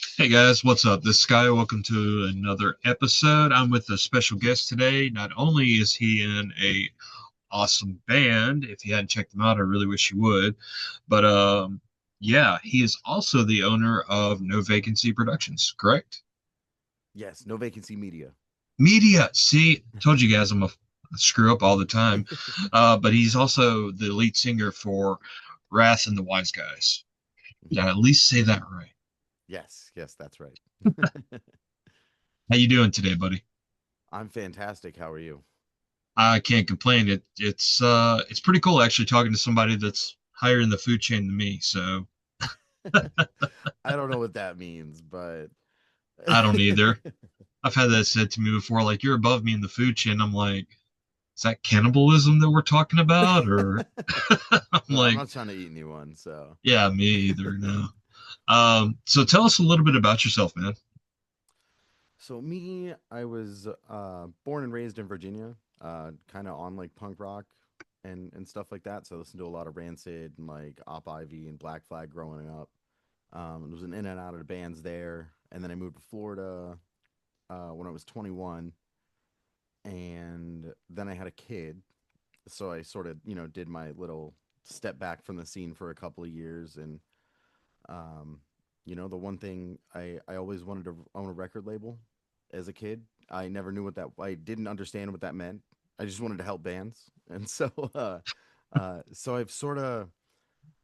Hey guys, what's up? This is Sky. Welcome to another episode. I'm with a special guest today. Not only is he in a awesome band, if you hadn't checked him out, I really wish you would. But yeah, he is also the owner of No Vacancy Productions, correct? Yes, no vacancy media. Media. See, told you guys I'm a screw up all the time. But he's also the lead singer for Wrath and the Wise Guys. Did I at least say that right? Yes, that's right. How you doing today, buddy? I'm fantastic. How are you? I can't complain. It's pretty cool actually talking to somebody that's higher in the food chain than me. So I don't know what that means, but I don't either. I've had that said to me before, like you're above me in the food chain. I'm like, is that cannibalism that we're talking about? Or I'm no, I'm like, not trying to eat anyone. So, yeah, me either. No. So tell us a little bit about yourself, man. I was born and raised in Virginia, kind of on like punk rock and stuff like that. So I listened to a lot of Rancid and like Op Ivy and Black Flag growing up. Was in and out of the bands there, and then I moved to Florida when I was 21, and then I had a kid. So I sort of, did my little step back from the scene for a couple of years. And, um, the one thing I always wanted to own a record label as a kid. I never knew what that, I didn't understand what that meant. I just wanted to help bands. And so, so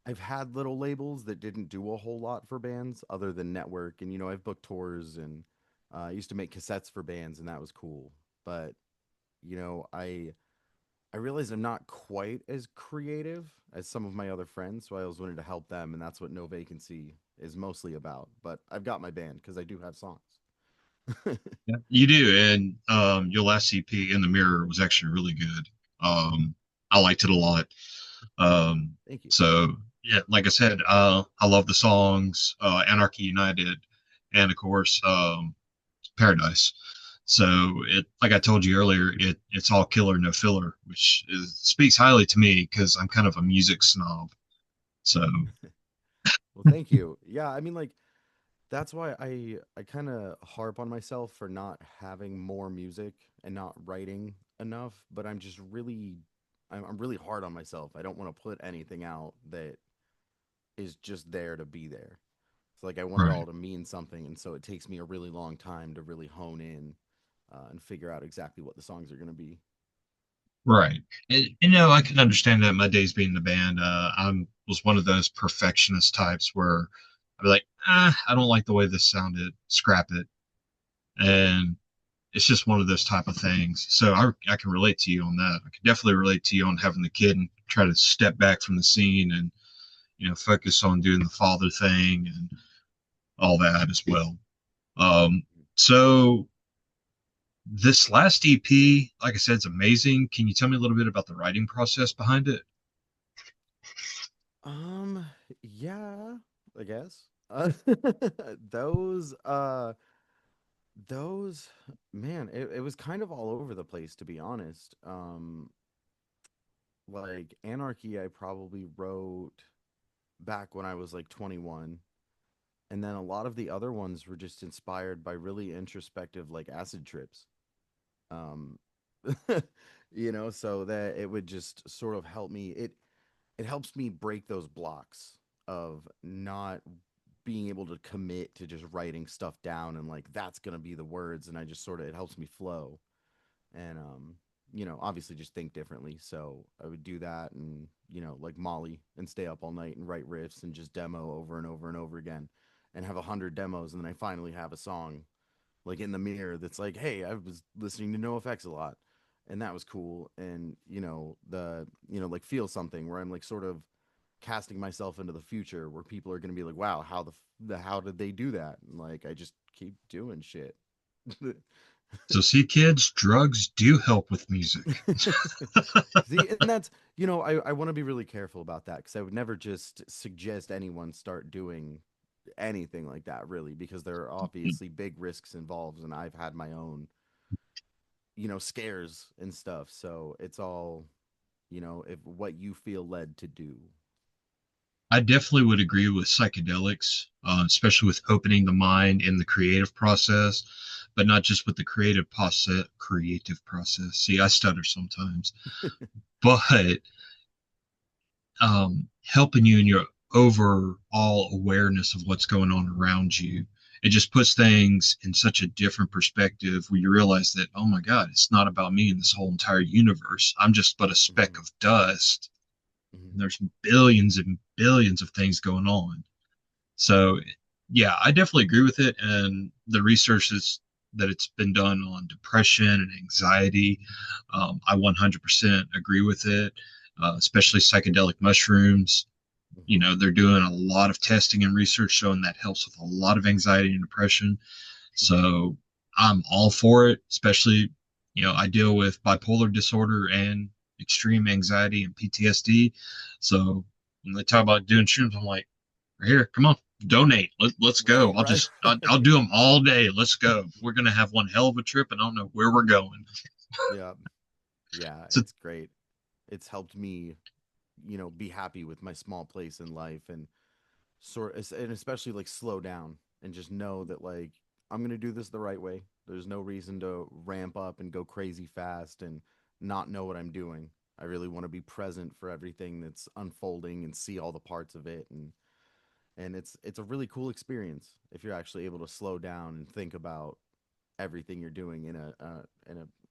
I've had little labels that didn't do a whole lot for bands other than network. And, I've booked tours and I used to make cassettes for bands, and that was cool. But, you know, I, I realize I'm not quite as creative as some of my other friends, so I always wanted to help them, and that's what No Vacancy is mostly about. But I've got my band because I do have songs. Yeah. You do, and your last CP in the mirror was actually really good. I liked it a lot. Um, Thank you. so yeah, like I said, I love the songs, Anarchy United, and of course, Paradise. So like I told you earlier, it's all killer, no filler, which speaks highly to me because I'm kind of a music snob. So Well, thank you. Yeah, I mean, like that's why I kind of harp on myself for not having more music and not writing enough. But I'm really hard on myself. I don't want to put anything out that is just there to be there. So like I want it right, all to mean something, and so it takes me a really long time to really hone in and figure out exactly what the songs are going to be. right. And, I can understand that. My days being in the band, I'm was one of those perfectionist types where I'd be like, I don't like the way this sounded, scrap it, Right. and it's just one of those type of things. So I can relate to you on that. I can definitely relate to you on having the kid and try to step back from the scene and focus on doing the father thing and all that as well. Um, so this last EP, like I said, it's amazing. Can you tell me a little bit about the writing process behind it? Um, yeah, I guess. Those, those, man, it was kind of all over the place, to be honest. Like Anarchy, I probably wrote back when I was like 21. And then a lot of the other ones were just inspired by really introspective, like acid trips. Um, so that it would just sort of help me. It helps me break those blocks of not being able to commit to just writing stuff down and like that's gonna be the words, and I just sort of it helps me flow and obviously just think differently. So I would do that and like Molly and stay up all night and write riffs and just demo over and over and over again and have 100 demos, and then I finally have a song like in the mirror that's like, hey, I was listening to No Effects a lot, and that was cool. And like feel something where I'm like sort of casting myself into the future where people are going to be like, wow, how did they do that? And like I just keep doing shit. So see, kids, drugs do help with music. See, and that's I want to be really careful about that because I would never just suggest anyone start doing anything like that really, because there are obviously big risks involved, and I've had my own scares and stuff. So it's all, if what you feel led to do. I definitely would agree with psychedelics, especially with opening the mind in the creative process, but not just with the creative process. Creative process. See, I stutter sometimes, but helping you in your overall awareness of what's going on around you. It just puts things in such a different perspective where you realize that, oh my God, it's not about me in this whole entire universe. I'm just but a speck Hmm. of dust. Hmm. And there's billions and billions of things going on. So, yeah, I definitely agree with it. And the researches that it's been done on depression and anxiety, I 100% agree with it, especially psychedelic mushrooms. You Hmm. know, they're doing a lot of testing and research showing that helps with a lot of anxiety and depression. Hmm. So I'm all for it, especially, I deal with bipolar disorder and extreme anxiety and PTSD. So when they talk about doing shrooms, I'm like, right here, come on, donate. Let's go. Right, right. I'll do them all day. Let's go. We're going to have one hell of a trip and I don't know where we're going. Yeah. Yeah, So, it's great. It's helped me, be happy with my small place in life and and especially like slow down and just know that like I'm going to do this the right way. There's no reason to ramp up and go crazy fast and not know what I'm doing. I really want to be present for everything that's unfolding and see all the parts of it, and it's a really cool experience if you're actually able to slow down and think about everything you're doing in a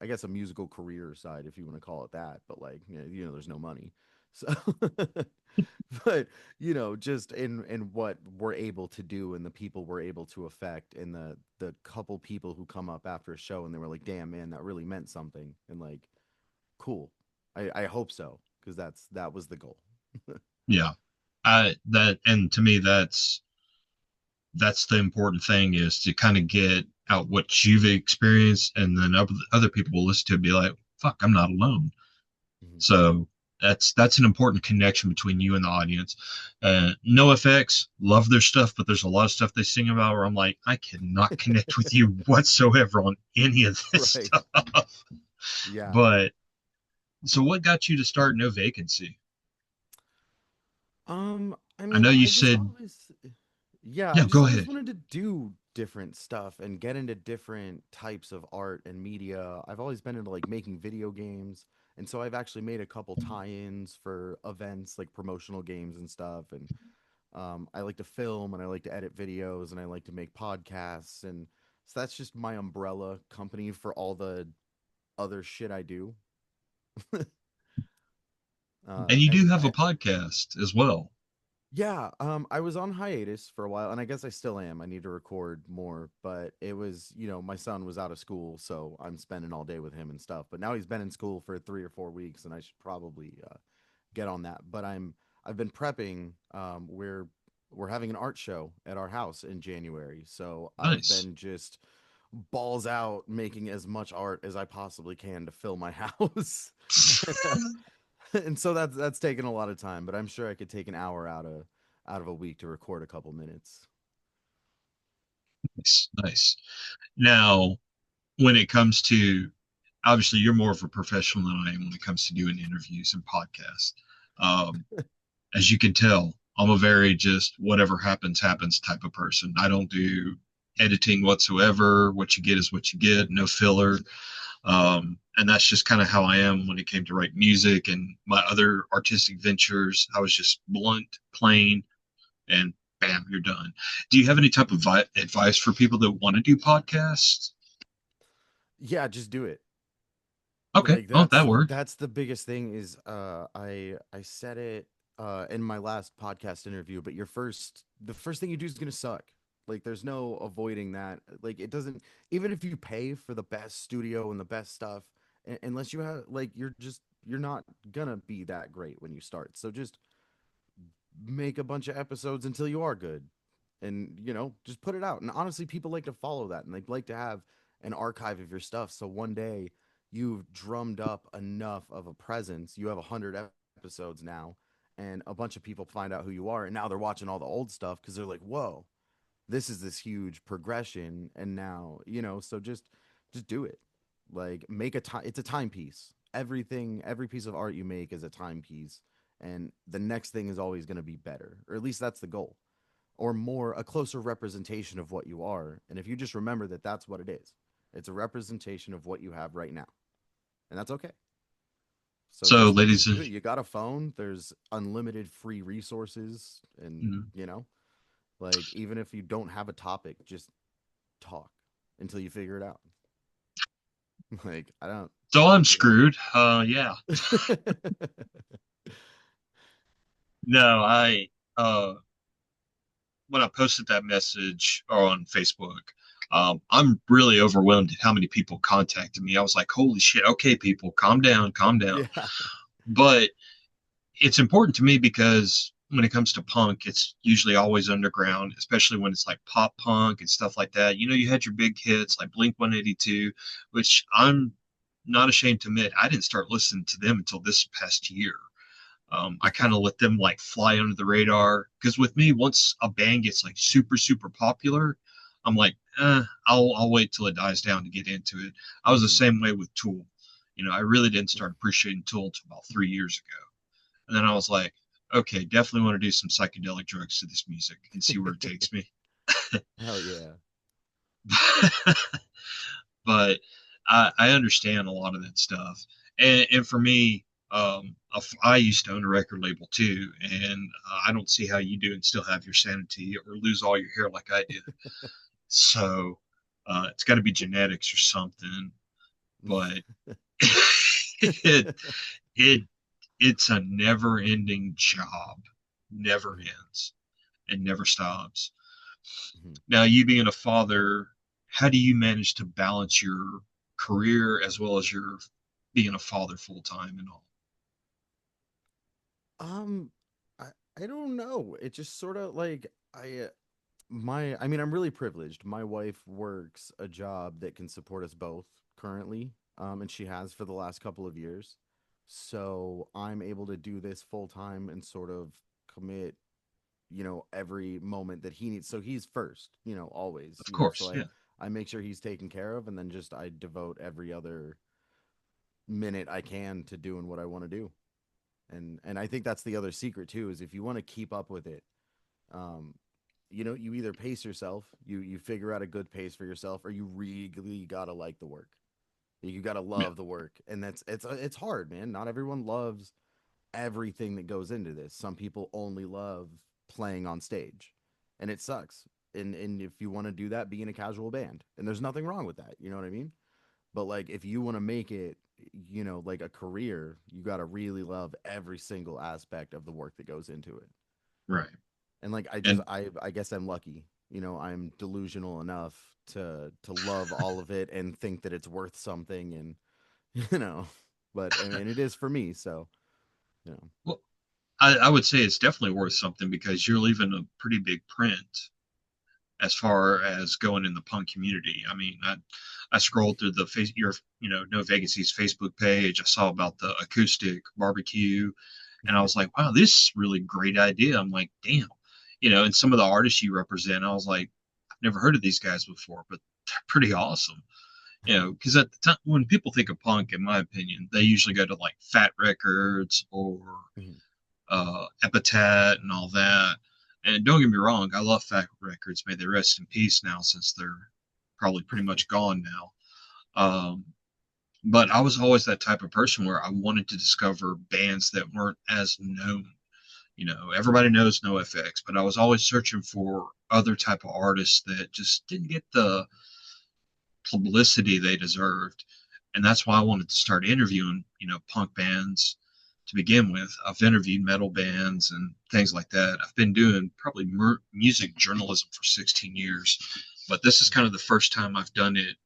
I guess a musical career side, if you want to call it that. But like, there's no money, so but just in what we're able to do and the people we're able to affect, and the couple people who come up after a show and they were like, damn man, that really meant something, and like, cool. I hope so, because that was the goal. yeah, and to me, that's the important thing is to kind of get out what you've experienced and then other people will listen to it and be like, fuck, I'm not alone. Mhm. So that's an important connection between you and the audience. No effects, love their stuff, but there's a lot of stuff they sing about where I'm like, I cannot connect with you whatsoever on any of this Right. stuff. Yeah. But so what got you to start No Vacancy? I I mean, know you I just said, always, yeah, I yeah, just go always ahead. wanted to do different stuff and get into different types of art and media. I've always been into like making video games, and so I've actually made a couple tie-ins for events like promotional games and stuff. And I like to film and I like to edit videos and I like to make podcasts, and so that's just my umbrella company for all the other shit I do. And you do And have a podcast as well. Yeah, I was on hiatus for a while, and I guess I still am. I need to record more, but it was, my son was out of school, so I'm spending all day with him and stuff. But now he's been in school for 3 or 4 weeks, and I should probably get on that. But I've been prepping. We're having an art show at our house in January, so I've Nice. been just balls out making as much art as I possibly can to fill my house. And so that's taken a lot of time, but I'm sure I could take an hour out of a week to record a couple minutes. Nice, nice. Now, when it comes to obviously you're more of a professional than I am when it comes to doing interviews and podcasts. Um, as you can tell, I'm a very just whatever happens, happens type of person. I don't do editing whatsoever. What you get is what you get, no filler. And that's just kind of how I am when it came to write music and my other artistic ventures. I was just blunt, plain, and bam, you're done. Do you have any type of advice for people that want to do podcasts? Yeah, just do it. Okay, Like oh, that that's worked. that's the biggest thing is I said it in my last podcast interview, but the first thing you do is going to suck. Like there's no avoiding that. Like it doesn't, even if you pay for the best studio and the best stuff, unless you have like you're not gonna be that great when you start. So just make a bunch of episodes until you are good, and just put it out. And honestly, people like to follow that, and they like to have an archive of your stuff, so one day you've drummed up enough of a presence, you have 100 episodes now, and a bunch of people find out who you are, and now they're watching all the old stuff because they're like, whoa, this is this huge progression. And now, so just do it. Like, make a time, it's a timepiece. Every piece of art you make is a timepiece, And the next thing is always going to be better, or at least that's the goal, or more, a closer representation of what you are. And if you just remember that that's what it is, it's a representation of what you have right now. And that's okay. So So, just ladies do and it. You got a phone, there's unlimited free resources. And, mm, like, even if you don't have a topic, just talk until you figure it out. Like, I don't, so I'm you know. screwed. Yeah. No, when I posted that message on Facebook, I'm really overwhelmed at how many people contacted me. I was like, holy shit, okay, people, calm down, calm down. Yeah. But it's important to me because when it comes to punk, it's usually always underground, especially when it's like pop punk and stuff like that. You know, you had your big hits like Blink 182, which I'm not ashamed to admit I didn't start listening to them until this past year. I Yeah. kind of let them like fly under the radar because with me, once a band gets like super super popular, I'm like, I'll wait till it dies down to get into it. I was the Hmm. same way with Tool. You know, I really didn't start appreciating Tool until about 3 years ago, and then I was like, okay, definitely want to do some psychedelic drugs to this music and see where it takes me. Hell yeah. But I understand a lot of that stuff. And for me, I used to own a record label too, and I don't see how you do and still have your sanity or lose all your hair like I did. So it's got to be genetics or something. But it it it's a never-ending job, never ends and never stops. Mhm. Now, you being a father, how do you manage to balance your career as well as your being a father full time and all? Um, I I don't know. It just sort of like I mean, I'm really privileged. My wife works a job that can support us both currently, and she has for the last couple of years. So I'm able to do this full time and sort of commit, every moment that he needs. So he's first, always, Of So course, I yeah, I make sure he's taken care of, and then just I devote every other minute I can to doing what I want to do. And I think that's the other secret too, is if you want to keep up with it, um, you either pace yourself, you figure out a good pace for yourself, or you really gotta like the work. You gotta yeah, love the work, and it's hard, man. Not everyone loves everything that goes into this. Some people only love playing on stage, and it sucks. And if you want to do that, be in a casual band, and there's nothing wrong with that. You know what I mean? But like, if you want to make it, like a career, you gotta really love every single aspect of the work that goes into it. right. And like, And I guess I'm lucky. I'm delusional enough to love all of it and think that it's worth something, and you know but I mean, it is for me, so you know well, I would say it's definitely worth something because you're leaving a pretty big print as far as going in the punk community. I mean, I scrolled through the face your No Vegas Facebook page. I saw about the acoustic barbecue, and I was like, wow, this is really great idea. I'm like, damn, and some of the artists you represent, I was like, I've never heard of these guys before, but they're pretty awesome. Because at the time when people think of punk, in my opinion, they usually go to like Fat Records or Epitaph and all that. And don't get me wrong, I love Fat Records. May they rest in peace now, since they're probably pretty much gone now. Um, but I was always that type of person where I wanted to discover bands that weren't as known. Everybody knows NoFX, but I was always searching for other type of artists that just didn't get the publicity they deserved. And that's why I wanted to start interviewing, punk bands to begin with. I've interviewed metal bands and things like that. I've been doing probably music journalism for 16 years, but this is kind of the first time I've done it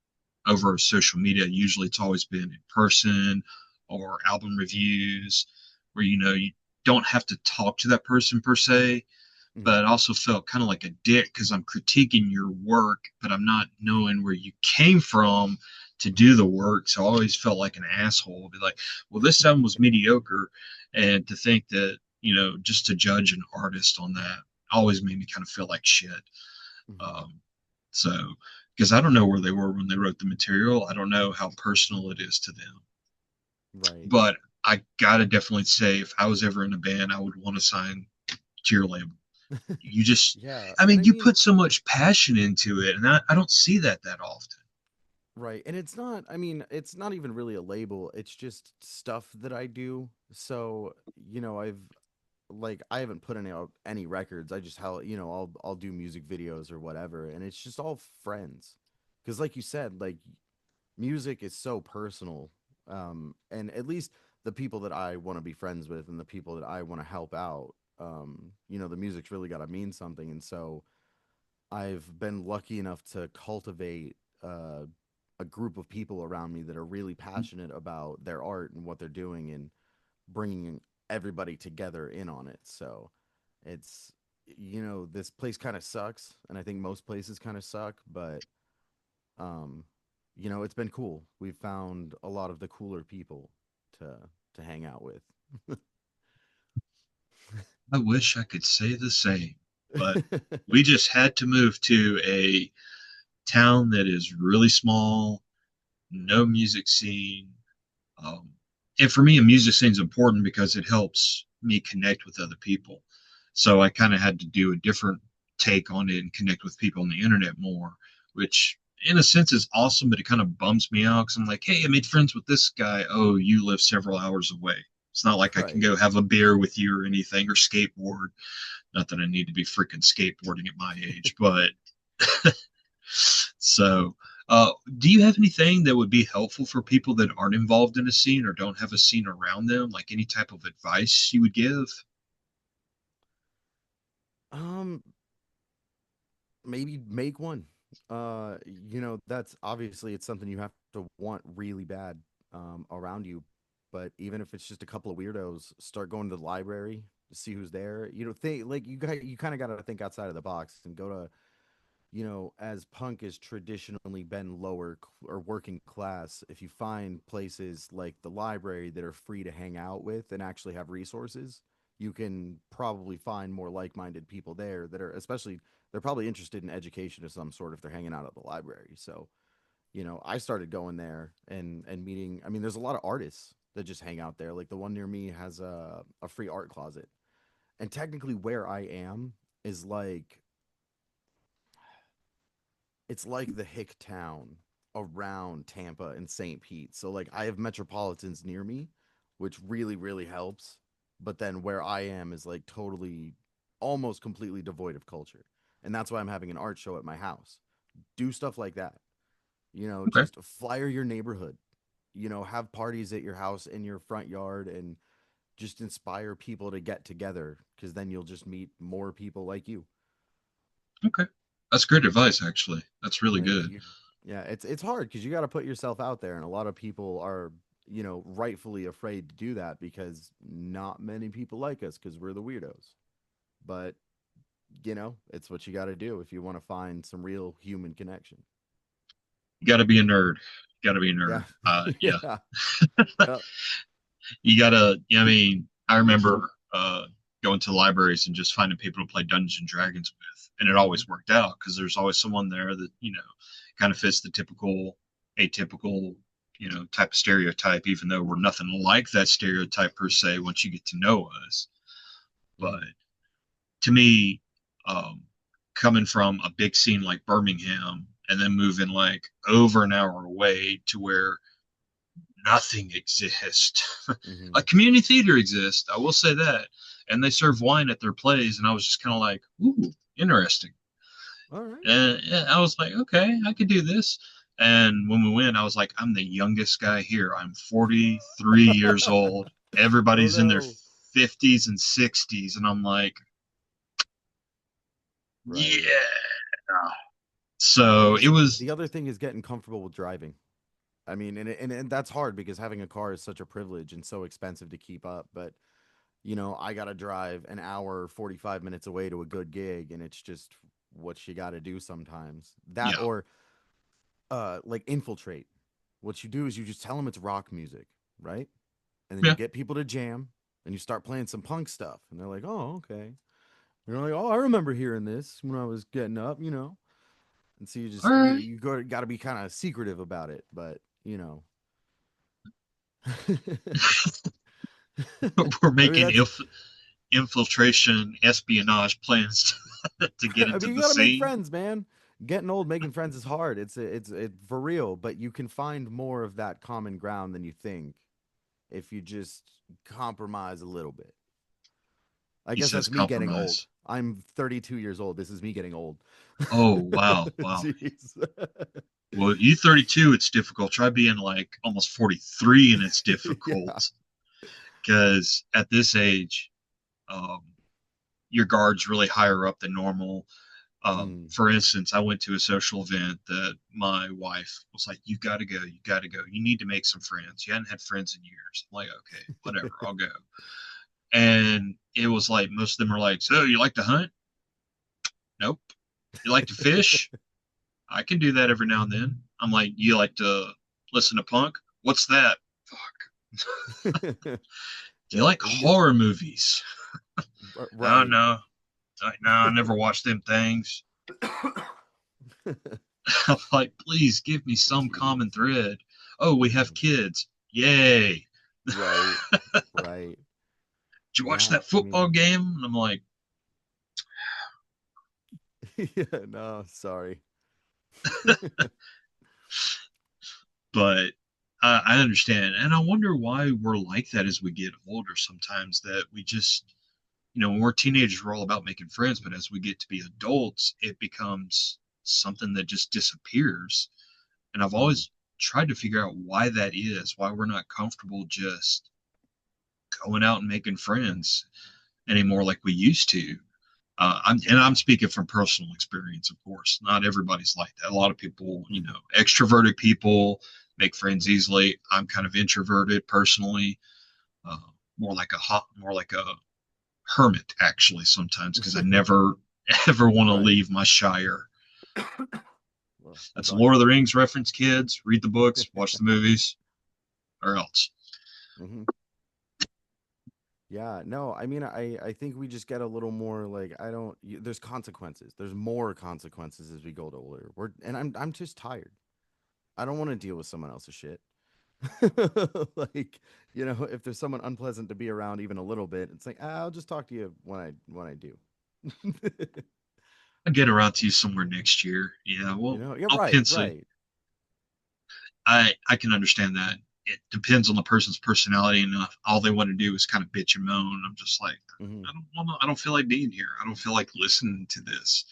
over social media. Usually it's always been in person or album reviews where, you don't have to talk to that person per se, but I also felt kind of like a dick because I'm critiquing your work, but I'm not knowing where you came from to do the work. So I always felt like an asshole. Be like, well, this album was mediocre. And to think that, just to judge an artist on that always made me kind of feel like shit. Um, so, because I don't know where they were when they wrote the material, I don't know how personal it is to them. Right. But I gotta definitely say, if I was ever in a band, I would want to sign to your label. You just, Yeah, I and mean, I you mean, put so much passion into it, and I don't see that often. right, and it's not. I mean, it's not even really a label. It's just stuff that I do. So I've like I haven't put any out any records. I just how I'll do music videos or whatever, and it's just all friends. Because like you said, like music is so personal, and at least the people that I want to be friends with and the people that I want to help out, the music's really got to mean something. And so I've been lucky enough to cultivate a group of people around me that are really passionate about their art and what they're doing and bringing everybody together in on it. So it's this place kind of sucks, and I think most places kind of suck, but um, it's been cool. We've found a lot of the cooler people to to hang out with. I wish I could say the same, but we just had to move to a town that is really small, no music scene. Um, and for me, a music scene is important because it helps me connect with other people. So I kind of had to do a different take on it and connect with people on the internet more, which in a sense is awesome, but it kind of bums me out because I'm like, hey, I made friends with this guy. Oh, you live several hours away. It's not like I can Right. go have a beer with you or anything or skateboard. Not that I need to be freaking skateboarding at my age, but so, do you have anything that would be helpful for people that aren't involved in a scene or don't have a scene around them? Like any type of advice you would give? Um, Maybe make one. That's obviously it's something you have to want really bad around you. But even if it's just a couple of weirdos, start going to the library to see who's there. Think like you kind of got to think outside of the box and go to as punk has traditionally been or working class, if you find places like the library that are free to hang out with and actually have resources, you can probably find more like-minded people there that are especially they're probably interested in education of some sort if they're hanging out at the library. So, I started going there and meeting. I mean, there's a lot of artists that just hang out there. Like the one near me has a free art closet. And technically where I am is like it's like the hick town around Tampa and St. Pete. So like I have metropolitans near me, which really really helps. But then where I am is like totally almost completely devoid of culture. And that's why I'm having an art show at my house. Do stuff like that. Okay. Just flyer your neighborhood. Have parties at your house in your front yard and just inspire people to get together because then you'll just meet more people like you. Okay. That's great advice, actually. That's really Like good. you, yeah, it's hard because you got to put yourself out there, and a lot of people are, rightfully afraid to do that because not many people like us because we're the weirdos. But it's what you got to do if you want to find some real human connection. You got to be a nerd. You got to be a Yeah, nerd. Yeah. yeah, yeah. You got to, I mean, I remember going to libraries and just finding people to play Dungeons and Dragons with. And it Hmm. always worked out because there's always someone there that, kind of fits the typical, atypical, type of stereotype, even though we're nothing like that stereotype per se once you get to know us. But Hmm. to me, um, coming from a big scene like Birmingham and then moving like over an hour away to where nothing exists. Hmm. Like community theater exists, I will say that. And they serve wine at their plays, and I was just kind of like, ooh, interesting. All right. And yeah, I was like, okay, I could do this. And when we went, I was like, I'm the youngest guy here. I'm 43 years old. Oh Everybody's in their no. 50s and 60s. And I'm like, Right. yeah. I So it mean, was, the other thing is getting comfortable with driving. I mean, and that's hard because having a car is such a privilege and so expensive to keep up. But I got to drive an hour, 45 minutes away to a good gig, and it's just what you got to do sometimes. That yeah, or like infiltrate. What you do is you just tell them it's rock music, right? And then you yeah. get people to jam, and you start playing some punk stuff, and they're like, "Oh, okay." And you're like, "Oh, I remember hearing this when I was getting up." And so you All just right. you got to be kind of secretive about it, but. We're I mean, making that's. infiltration espionage plans to get I into mean, you the gotta make scene. friends, man. Getting old, making friends is hard. It's for real, but you can find more of that common ground than you think if you just compromise a little bit. I He guess says that's me getting old. compromise. I'm 32 years old. This is me getting old. Oh, wow. Wow. Jeez. Well, you 32, it's difficult. Try being like almost 43 and it's Yeah. difficult because at this age, um, your guard's really higher up than normal. Mm. For instance, I went to a social event that my wife was like, "You got to go. You got to go. You need to make some friends. You hadn't had friends in years." I'm like, "Okay, whatever. I'll go." And it was like most of them are like, "So you like to hunt?" Nope. You like to fish? I can do that every now and then. I'm like, "You like to listen to punk? What's that? Fuck. Do you Yeah, like horror movies?" Oh right. no, no, I never watched them things. I'm like, please give me some common Jeez. thread. Oh, we have kids. Yay. Right. Right. Did you watch Yeah, that I football mean, game? And I'm like, yeah, no, sorry. but I understand. And I wonder why we're like that as we get older sometimes, that we just, when we're teenagers, we're all about making friends. But as we get to be adults, it becomes something that just disappears. And I've Mm. always tried to figure out why that is, why we're not comfortable just going out and making friends anymore like we used to. I'm Yeah. speaking from personal experience, of course. Not everybody's like that. A lot of people, extroverted people make friends easily. I'm kind of introverted personally, uh, more like a hermit actually sometimes because I never ever want to Right. leave my shire. Well, That's a sorry. Lord of the Rings reference, kids. Read the books, watch the movies, or else. Hmm. Yeah, no, I mean, I think we just get a little more like I don't. There's consequences. There's more consequences as we go older. And I'm just tired. I don't want to deal with someone else's shit. Like, if there's someone unpleasant to be around even a little bit, it's like, I'll just talk to you when I do. I'll get around to you somewhere next year. Yeah, well, Yeah, I'll right, pencil. right. I can understand that. It depends on the person's personality, and if all they want to do is kind of bitch and moan. I'm just like, Hmm. I don't want to. I don't feel like being here. I don't feel like listening to this.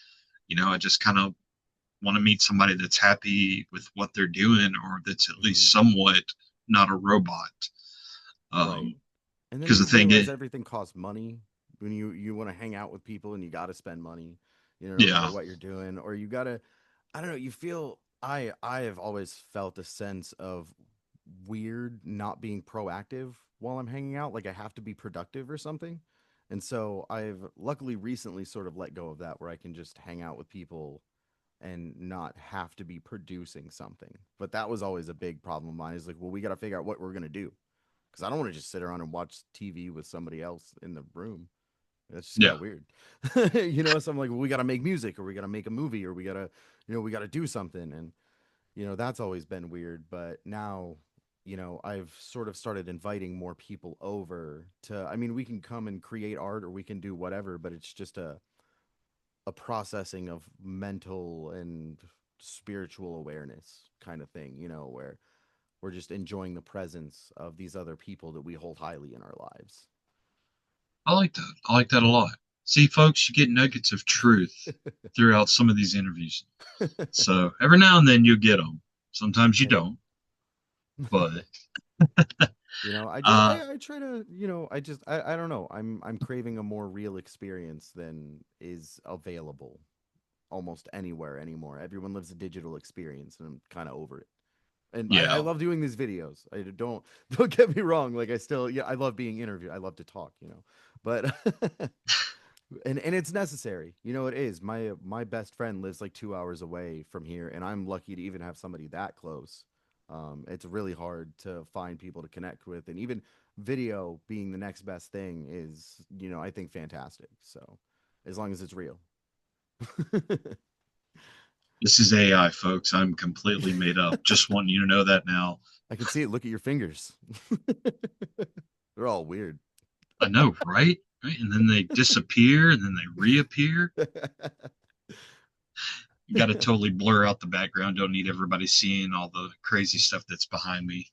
I just kind of want to meet somebody that's happy with what they're doing, or that's at Hmm. least somewhat not a robot. Right. And then Because you the thing realize is, everything costs money when you want to hang out with people and you got to spend money, no matter yeah, what you're doing, or you got to, I don't know, you feel I have always felt a sense of weird not being proactive while I'm hanging out, like I have to be productive or something. And so I've luckily recently sort of let go of that where I can just hang out with people and not have to be producing something. But that was always a big problem of mine. Is like, well, we got to figure out what we're gonna do because I don't want to just sit around and watch TV with somebody else in the room. That's just kind yeah. of weird, So I'm like, well, we got to make music, or we got to make a movie, or we got to do something, and that's always been weird. But now, I've sort of started inviting more people over to. I mean, we can come and create art, or we can do whatever, but it's just a processing of mental and spiritual awareness kind of thing, where we're just enjoying the presence of these other people that we hold highly in our lives. I like that. I like that a lot. See, folks, you get nuggets of truth throughout some of these interviews. So every now and then you get them. Sometimes you Yeah. don't, but I just uh, I try to, I don't know. I'm craving a more real experience than is available almost anywhere anymore. Everyone lives a digital experience and I'm kind of over it. And I yeah, love doing these videos. I don't get me wrong. Like I still, yeah, I love being interviewed. I love to talk, but and it's necessary. It is. My best friend lives like 2 hours away from here, and I'm lucky to even have somebody that close. It's really hard to find people to connect with, and even video being the next best thing is, I think fantastic. So as long as it's real. this is AI, folks. I'm completely made up. Just want you to know that now. I can see it. Look at your fingers. They're all weird. I know, right? Right? And then they disappear and then they reappear. You got to totally blur out the background. Don't need everybody seeing all the crazy stuff that's behind me.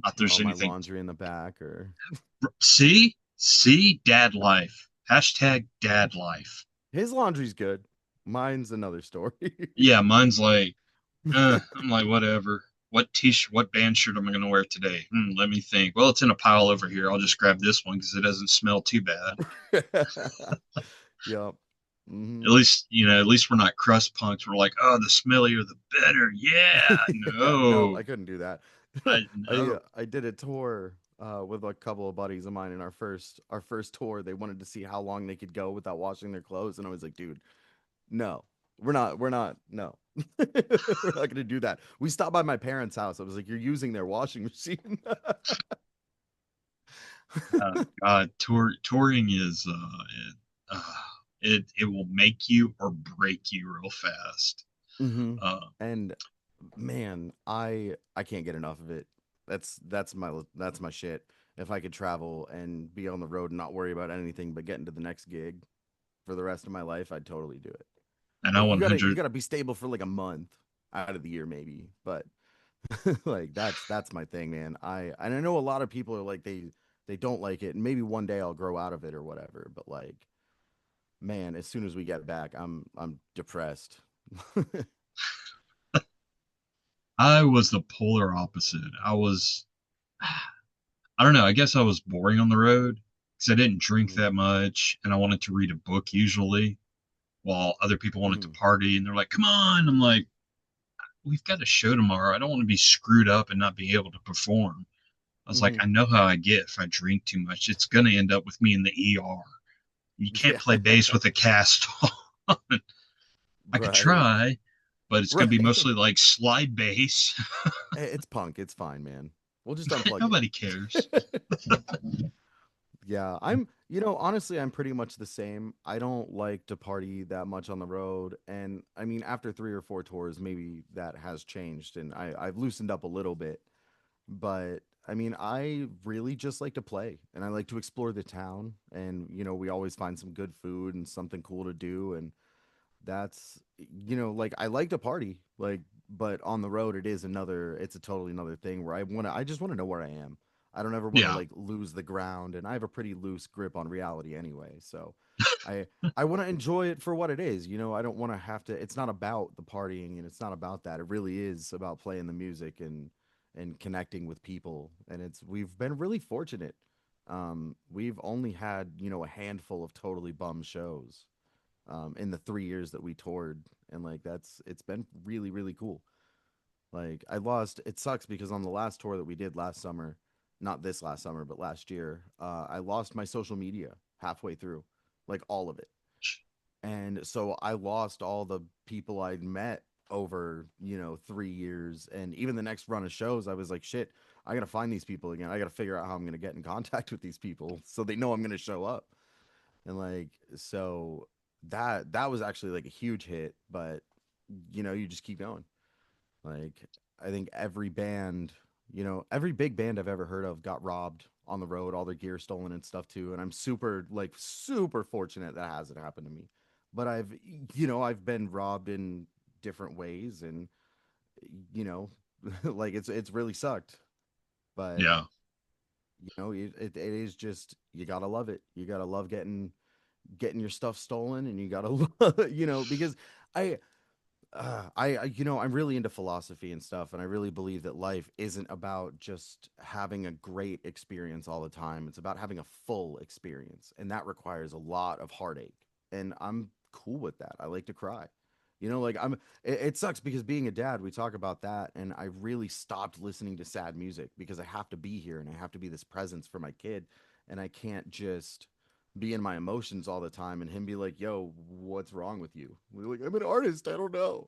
Not All there's my anything. laundry in the back, or See, dad life. Hashtag dad life. his laundry's good. Mine's another story. Yeah, mine's like, I'm like, whatever. What t-shirt, what band shirt am I going to wear today? Let me think. Well, it's in a pile over here. I'll just grab this one because it doesn't smell too bad. Yep. Hmm. At least we're not crust punks. We're like, oh, the smellier the better. Yeah, Yeah, no, no, I couldn't do that. I no. I did a tour with a couple of buddies of mine in our first tour. They wanted to see how long they could go without washing their clothes, and I was like, dude, no, we're not, no, we're not gonna do that. We stopped by my parents' house. I was like, you're using their washing machine. Touring is it will make you or break you real fast. Hmm. Uh, And man, I can't get enough of it. That's my shit. If I could travel and be on the road and not worry about anything but getting to the next gig for the rest of my life, I'd totally do it. and I Like you 100 gotta be stable for like a month out of the year maybe, but like that's my thing, man. I know a lot of people are like they don't like it, and maybe one day I'll grow out of it or whatever. But like, man, as soon as we get back, I'm depressed. I was the polar opposite. I don't know. I guess I was boring on the road because I didn't drink Mhm. that much, and I wanted to read a book usually, while other people wanted to Mhm. party. And they're like, "Come on!" I'm like, "We've got a show tomorrow. I don't want to be screwed up and not be able to perform." I was like, Mhm. "I know how I get if I drink too much. It's gonna end up with me in the ER. You can't Yeah. play bass with a cast on." I could Right. try, but it's gonna be Right. mostly like slide bass. It's punk. It's fine, man. We'll just unplug Nobody cares. it. Yeah, honestly, I'm pretty much the same. I don't like to party that much on the road. And I mean, after 3 or 4 tours, maybe that has changed and I've loosened up a little bit. But I mean, I really just like to play and I like to explore the town. And, we always find some good food and something cool to do. And like I like to party, like, but on the road it's a totally another thing where I just want to know where I am. I don't ever want to Yeah, like lose the ground, and I have a pretty loose grip on reality anyway. So I I want to enjoy it for what it is. I don't want to have to. It's not about the partying, and it's not about that. It really is about playing the music and connecting with people. And we've been really fortunate. We've only had a handful of totally bum shows in the 3 years that we toured, and like it's been really really cool. Like it sucks because on the last tour that we did last summer, not this last summer but last year, I lost my social media halfway through, like all of it. And so I lost all the people I'd met over 3 years, and even the next run of shows I was like, shit, I gotta find these people again. I gotta figure out how I'm gonna get in contact with these people so they know I'm gonna show up. And like, so that was actually like a huge hit, but you just keep going. Like, I think every big band I've ever heard of got robbed on the road, all their gear stolen and stuff too. And I'm super fortunate that hasn't happened to me. But I've been robbed in different ways, and you know, like it's really sucked. But yeah. it is just, you gotta love it. You gotta love getting your stuff stolen, and you gotta because I I'm really into philosophy and stuff, and I really believe that life isn't about just having a great experience all the time. It's about having a full experience, and that requires a lot of heartache. And I'm cool with that. I like to cry. Like it sucks because being a dad, we talk about that, and I really stopped listening to sad music because I have to be here and I have to be this presence for my kid, and I can't just be in my emotions all the time and him be like, yo, what's wrong with you? We're like, I'm an artist, I don't know.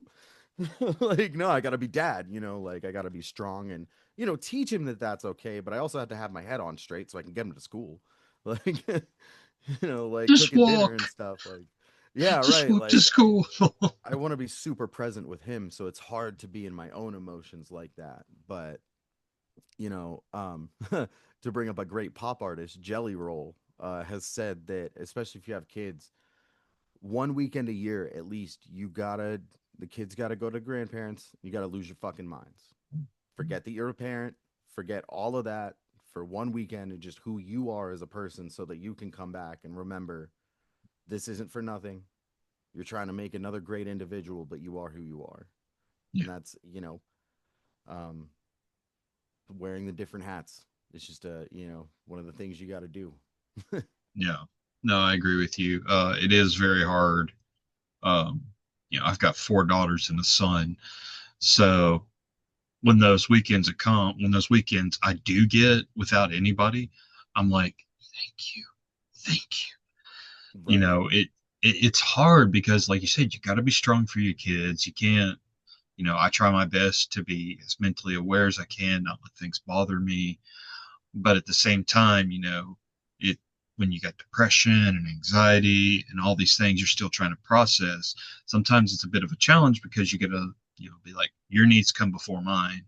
Like, no, I gotta be dad, like I gotta be strong and teach him that that's okay, but I also have to have my head on straight so I can get him to school. Like, like Just cooking dinner and walk. stuff. Like, yeah, Just right. walk to Like, school. I want to be super present with him, so it's hard to be in my own emotions like that. But you know, to bring up a great pop artist, Jelly Roll, has said that especially if you have kids, one weekend a year at least, the kids gotta go to grandparents. You gotta lose your fucking minds. Forget that you're a parent. Forget all of that for one weekend and just who you are as a person, so that you can come back and remember this isn't for nothing. You're trying to make another great individual, but you are who you are, Yeah. and that's um, wearing the different hats. It's just one of the things you got to do. Yeah. No, I agree with you. It is very hard. Um, I've got four daughters and a son. So when those weekends I do get without anybody, I'm like, thank you. Thank you. Right. It's hard because like you said, you got to be strong for your kids. You can't, I try my best to be as mentally aware as I can, not let things bother me. But at the same time, it when you got depression and anxiety and all these things you're still trying to process, sometimes it's a bit of a challenge because you gotta, be like, your needs come before mine.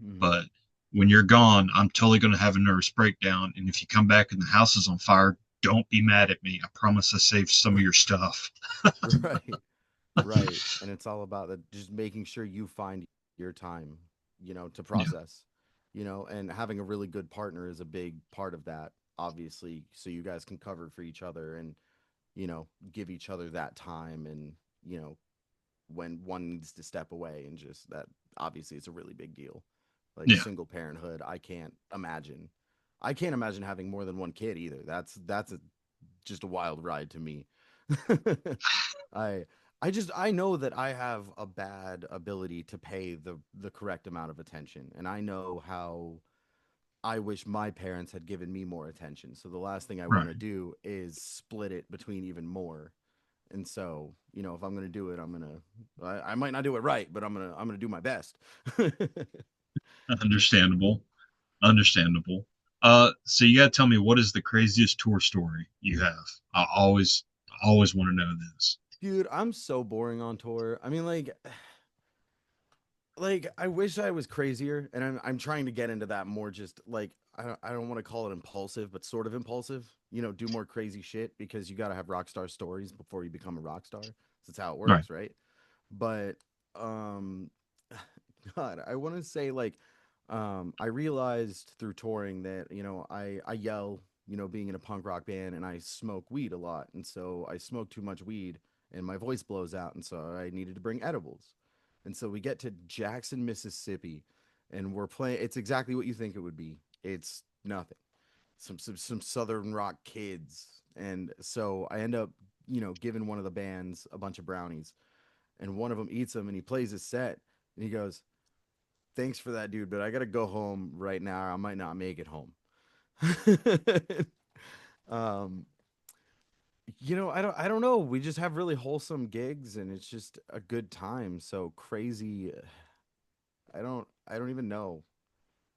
Hmm. But when you're gone, I'm totally gonna have a nervous breakdown. And if you come back and the house is on fire, don't be mad at me. I promise I saved some of your stuff. Right. Right. And it's all about just making sure you find your time, to Yeah. process, and having a really good partner is a big part of that, obviously, so you guys can cover for each other and, give each other that time and, you know, when one needs to step away and just that obviously it's a really big deal. Like Yeah. single parenthood, I can't imagine. I can't imagine having more than one kid either. Just a wild ride to me. I I know that I have a bad ability to pay the correct amount of attention, and I know how I wish my parents had given me more attention. So the last thing I want to Right. do is split it between even more. And so, if I'm gonna do it, I might not do it right, but I'm gonna do my best. Just Understandable. Understandable. So you gotta tell me, what is the craziest tour story you have? I always want to know this. dude, I'm so boring on tour. I mean, I wish I was crazier, and I'm trying to get into that more. Just like I don't want to call it impulsive, but sort of impulsive. Do more crazy shit because you got to have rock star stories before you become a rock star. That's how it Right. works, right? But um, God, I want to say I realized through touring that I yell, being in a punk rock band, and I smoke weed a lot, and so I smoke too much weed, and my voice blows out, and so I needed to bring edibles. And so we get to Jackson, Mississippi, and we're playing. It's exactly what you think it would be. It's nothing. Some southern rock kids, and so I end up, giving one of the bands a bunch of brownies, and one of them eats them, and he plays his set, and he goes, "Thanks for that, dude, but I gotta go home right now. I might not make it home." um, I don't know. We just have really wholesome gigs, and it's just a good time. So crazy. I don't even know.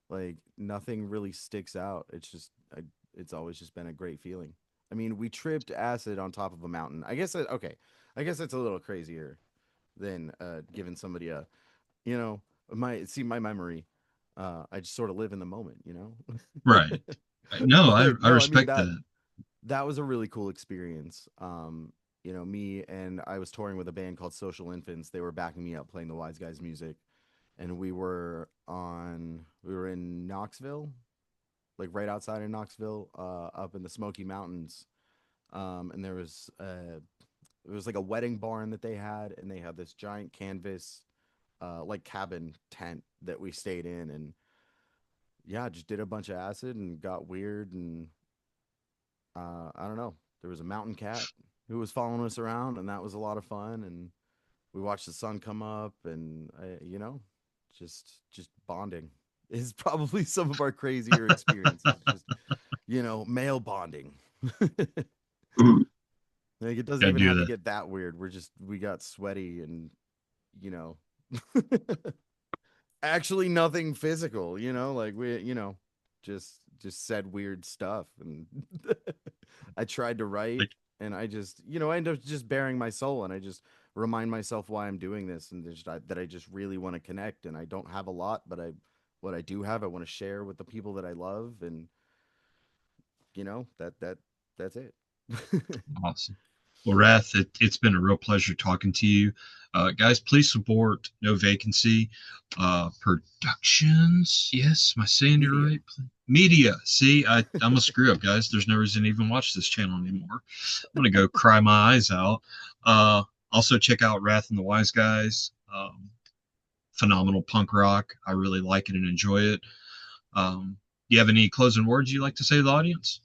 Like nothing really sticks out. It's always just been a great feeling. I mean, we tripped acid on top of a mountain. Okay. I guess that's a little crazier than giving somebody a, you know, my memory. I just sort of live in the moment. Right. No, I But I no, I mean respect that that. that was a really cool experience. Me and I was touring with a band called Social Infants. They were backing me up playing the Wise Guys music, and we were in Knoxville, like right outside of Knoxville, up in the Smoky Mountains. And there was like a wedding barn that they had, and they had this giant canvas like cabin tent that we stayed in, and yeah, just did a bunch of acid and got weird, and I don't know. There was a mountain cat who was following us around, and that was a lot of fun. And we watched the sun come up, and just bonding is probably some of our crazier experiences. Just male bonding. Ooh, Like it doesn't gotta even do have to that. get that weird. We got sweaty and you know actually nothing physical, like just said weird stuff, and I tried to write, Like, and I end up just bearing my soul, and I just remind myself why I'm doing this, and that I just really want to connect, and I don't have a lot, but I what I do have, I want to share with the people that I love, and that's it. Awesome. Well, Wrath, it's been a real pleasure talking to you. Guys, please support No Vacancy Productions. Yes, am I saying it Media. right? Media. See, I'm a screw up, guys. There's no reason to even watch this channel anymore. I'm going to go cry my eyes out. Uh, Also, check out Wrath and the Wise Guys. Phenomenal punk rock. I really like it and enjoy it. Do you have any closing words you'd like to say to the audience?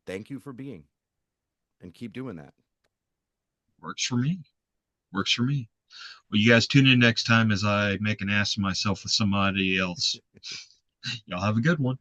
Thank you for being, and keep doing that. Works for me. Works for me. Well, you guys tune in next time as I make an ass of myself with somebody else. Y'all have a good one.